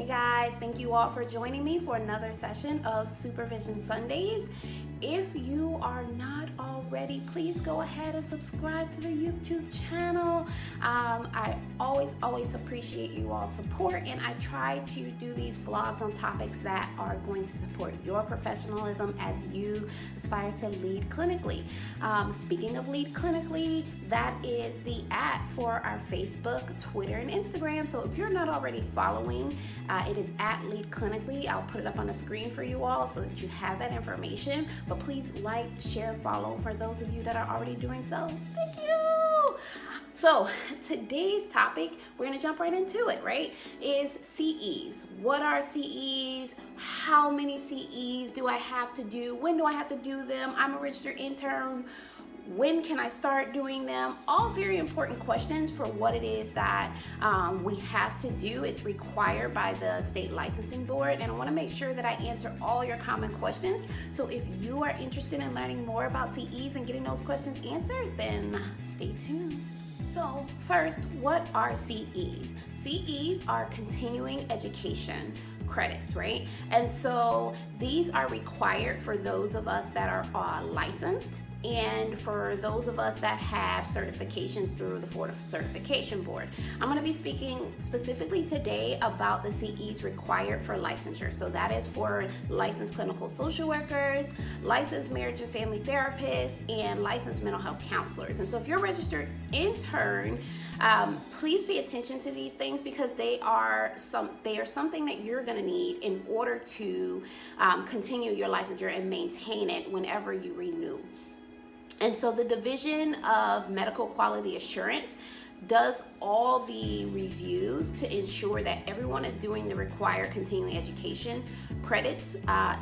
guys, thank you all for joining me for another session of Supervision Sundays. If you are not already, please go ahead and subscribe to the YouTube channel. I always appreciate you all's support, and I try to do these vlogs on topics that are going to support your professionalism as you aspire to lead clinically. Speaking of lead clinically, that is the @ for our Facebook, Twitter, and Instagram. So if you're not already following, it is @lead clinically. I'll put it up on the screen for you all so that you have that information. But please like, share, and follow for those of you that are already doing so. Thank you. So today's topic, we're gonna jump right into it, right? Is CEs. What are CEs? How many CEs do I have to do? When do I have to do them? I'm a registered intern. When can I start doing them? All very important questions for what it is that we have to do. It's required by the state licensing board, and I want to make sure that I answer all your common questions. So if you are interested in learning more about CEs and getting those questions answered, then stay tuned. So first, what are CEs? CEs are continuing education credits, right? And so these are required for those of us that are licensed, and for those of us that have certifications through the Florida Certification Board. I'm going to be speaking specifically today about the CEs required for licensure. So that is for licensed clinical social workers, licensed marriage and family therapists, and licensed mental health counselors. And so if you're a registered intern, please pay attention to these things because they are something that you're going to need in order to continue your licensure and maintain it whenever you renew. And so the Division of Medical Quality Assurance does all the reviews to ensure that everyone is doing the required continuing education credits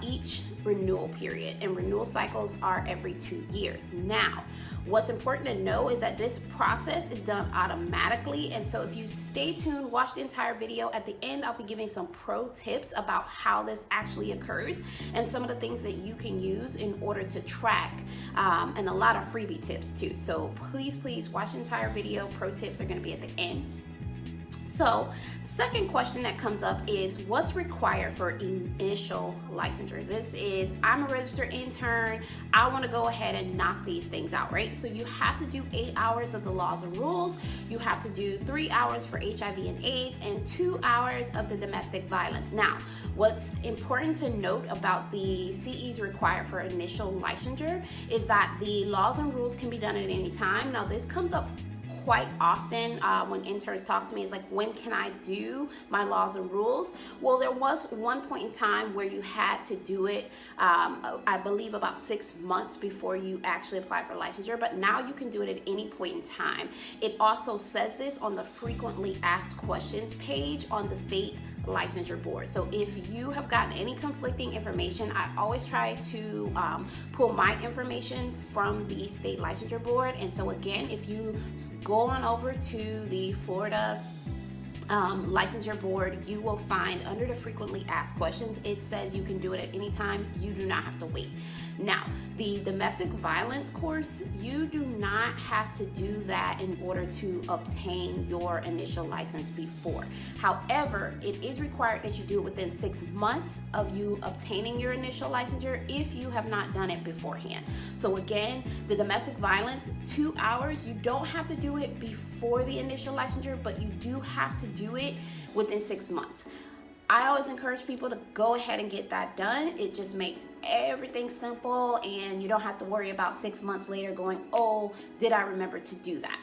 each renewal period, and renewal cycles are every 2 years. Now, what's important to know is that this process is done automatically, and so if you stay tuned, watch the entire video, at the end I'll be giving some pro tips about how this actually occurs and some of the things that you can use in order to track, and a lot of freebie tips too. So please watch the entire video. Pro tips are going to be at the end. So, second question that comes up is what's required for initial licensure? This is, I'm a registered intern, I want to go ahead and knock these things out, right? So you have to do 8 hours of the laws and rules, you have to do 3 hours for HIV and AIDS, and 2 hours of the domestic violence. Now, what's important to note about the CEs required for initial licensure is that the laws and rules can be done at any time. Now, this comes up quite often when interns talk to me. Is like, when can I do my laws and rules? Well, there was one point in time where you had to do it, I believe about 6 months before you actually apply for licensure, but now you can do it at any point in time. It also says this on the frequently asked questions page on the state licensure board. So if you have gotten any conflicting information, I always try to pull my information from the state licensure board. And so again, if you go on over to the Florida licensure board, you will find under the frequently asked questions, it says you can do it at any time. You do not have to wait. Now, the domestic violence course, you do not have to do that in order to obtain your initial license before. However, it is required that you do it within 6 months of you obtaining your initial licensure if you have not done it beforehand. So again, the domestic violence, 2 hours, you don't have to do it before the initial licensure, but you do have to do it within 6 months. I always encourage people to go ahead and get that done. It just makes everything simple, and you don't have to worry about 6 months later going, oh, did I remember to do that?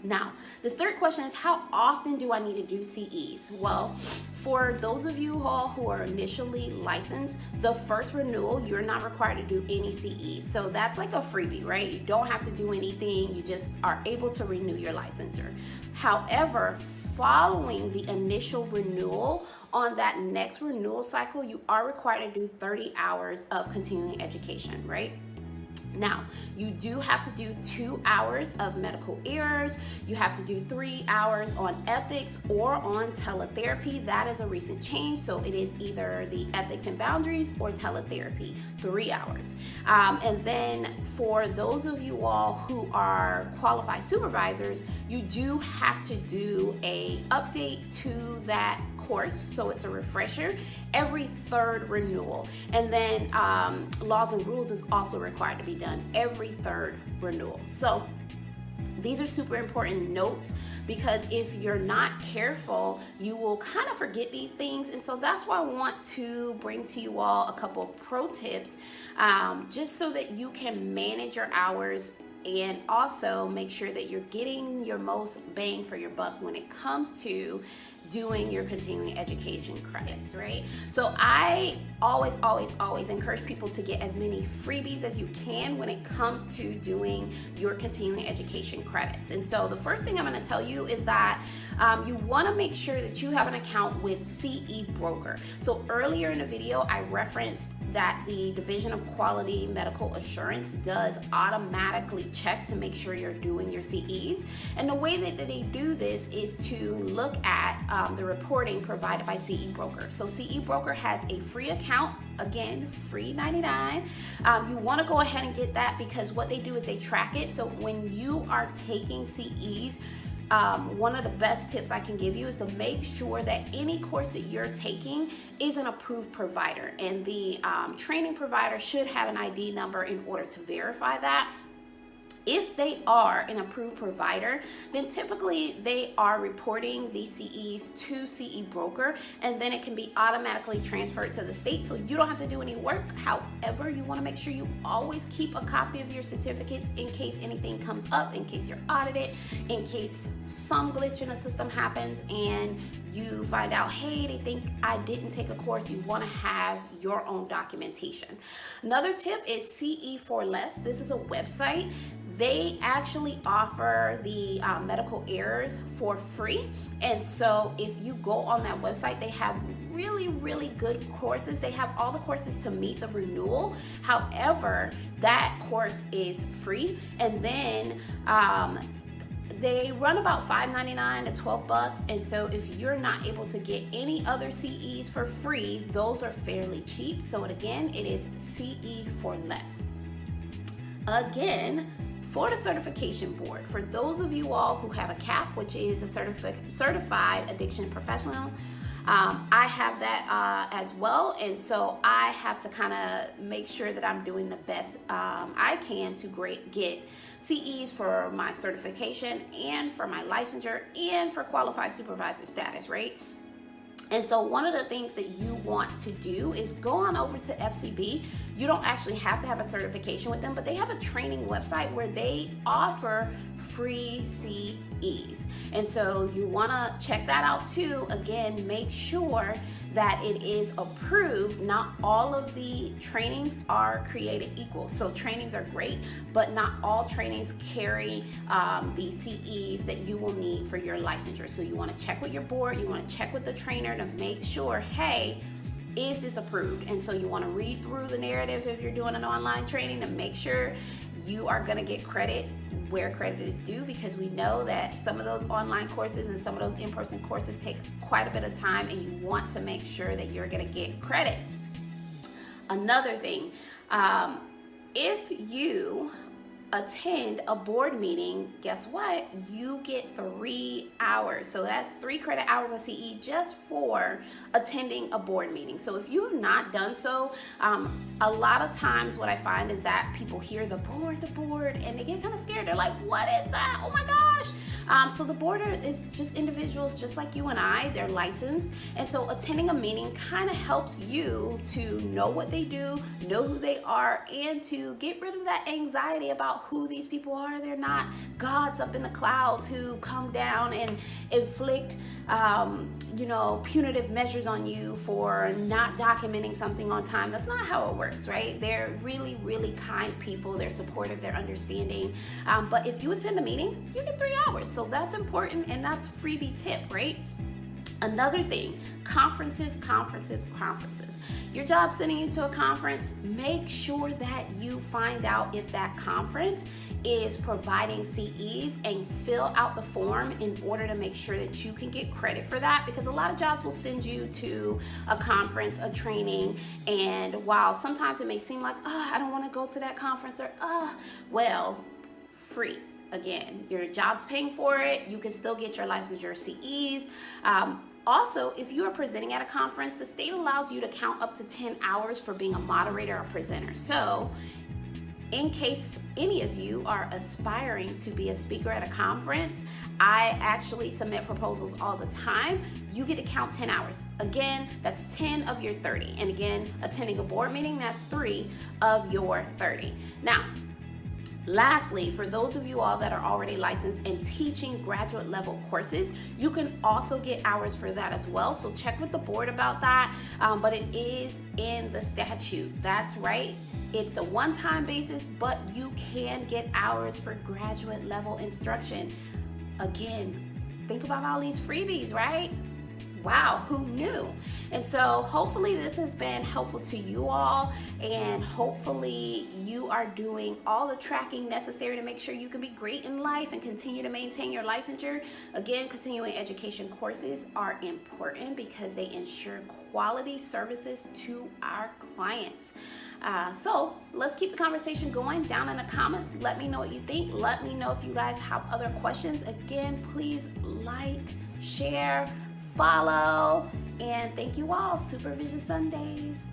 Now, this third question is, how often do I need to do CEs? Well, for those of you all who are initially licensed, the first renewal, you're not required to do any CEs. So that's like a freebie, right? You don't have to do anything. You just are able to renew your licensure. However, following the initial renewal, on that next renewal cycle, you are required to do 30 hours of continuing education, right? Now, you do have to do 2 hours of medical errors. You have to do 3 hours on ethics or on teletherapy. That is a recent change. So it is either the ethics and boundaries or teletherapy, 3 hours. And then for those of you all who are qualified supervisors, you do have to do a update to that course, so it's a refresher, every third renewal. And then laws and rules is also required to be done every third renewal. So these are super important notes, because if you're not careful, you will kind of forget these things. And so that's why I want to bring to you all a couple of pro tips, just so that you can manage your hours and also make sure that you're getting your most bang for your buck when it comes to doing your continuing education credits, right? So I always encourage people to get as many freebies as you can when it comes to doing your continuing education credits. And so the first thing I'm going to tell you is that you want to make sure that you have an account with CE Broker. So earlier in the video, I referenced that the Division of Quality Medical Assurance does automatically check to make sure you're doing your CEs. And the way that they do this is to look at the reporting provided by CE Broker. So CE Broker has a free account, again, free 99. You want to go ahead and get that, because what they do is they track it. So when you are taking CEs, one of the best tips I can give you is to make sure that any course that you're taking is an approved provider, and the training provider should have an ID number in order to verify that. If they are an approved provider, then typically they are reporting the CEs to CE Broker, and then it can be automatically transferred to the state, so you don't have to do any work. However, you want to make sure you always keep a copy of your certificates in case anything comes up, in case you're audited, in case some glitch in the system happens and you find out, hey, they think I didn't take a course. You want to have your own documentation. Another tip is CE for Less. This is a website. They actually offer the medical errors for free. And so if you go on that website, they have really good courses. They have all the courses to meet the renewal. However, that course is free. And then they run about $5.99 to $12. And so if you're not able to get any other CEs for free, those are fairly cheap. So again, it is CE for Less. Again, for the certification board, for those of you all who have a CAP, which is a certified addiction professional, I have that as well. And so I have to kind of make sure that I'm doing the best I can to get CEs for my certification and for my licensure and for qualified supervisor status, right? And so one of the things that you want to do is go on over to FCB. You don't actually have to have a certification with them, but they have a training website where they offer free CEs. And so you want to check that out too. Again, make sure that it is approved. Not all of the trainings are created equal. So trainings are great, but not all trainings carry the CEs that you will need for your licensure. So you want to check with your board, you want to check with the trainer to make sure, hey, is this approved? And so you want to read through the narrative if you're doing an online training to make sure you are going to get credit where credit is due, because we know that some of those online courses and some of those in-person courses take quite a bit of time, and you want to make sure that you're going to get credit. Another thing, if you attend a board meeting, guess what? You get 3 hours. So that's 3 credit hours of CE just for attending a board meeting. So if you have not done so, a lot of times what I find is that people hear the board, and they get kind of scared. They're like, what is that? Oh my gosh. So the board is just individuals just like you and I. They're licensed. And so attending a meeting kind of helps you to know what they do, know who they are, and to get rid of that anxiety about who these people are. They're not gods up in the clouds who come down and inflict punitive measures on you for not documenting something on time. That's not how it works, right? They're really kind people. They're supportive, they're understanding. But if you attend a meeting, you get 3 hours. So that's important, and that's freebie tip, right? Another thing, conferences. Your job sending you to a conference, make sure that you find out if that conference is providing CEs and fill out the form in order to make sure that you can get credit for that, because a lot of jobs will send you to a conference, a training, and while sometimes it may seem like, I don't want to go to that conference, or, free. Again, your job's paying for it. You can still get your licensure CEs. Also, if you are presenting at a conference, the state allows you to count up to 10 hours for being a moderator or presenter. So in case any of you are aspiring to be a speaker at a conference, I actually submit proposals all the time. You get to count 10 hours. Again, that's 10 of your 30. And again, attending a board meeting, that's 3 of your 30. Now, lastly, for those of you all that are already licensed and teaching graduate level courses, you can also get hours for that as well. So check with the board about that, but it is in the statute. That's right. It's a one-time basis, but you can get hours for graduate level instruction. Again, think about all these freebies, right? Wow, who knew? And so hopefully this has been helpful to you all, and hopefully you are doing all the tracking necessary to make sure you can be great in life and continue to maintain your licensure. Again, continuing education courses are important because they ensure quality services to our clients. So let's keep the conversation going down in the comments. Let me know what you think. Let me know if you guys have other questions. Again, please like, share, follow, and thank you all. Supervision Sundays.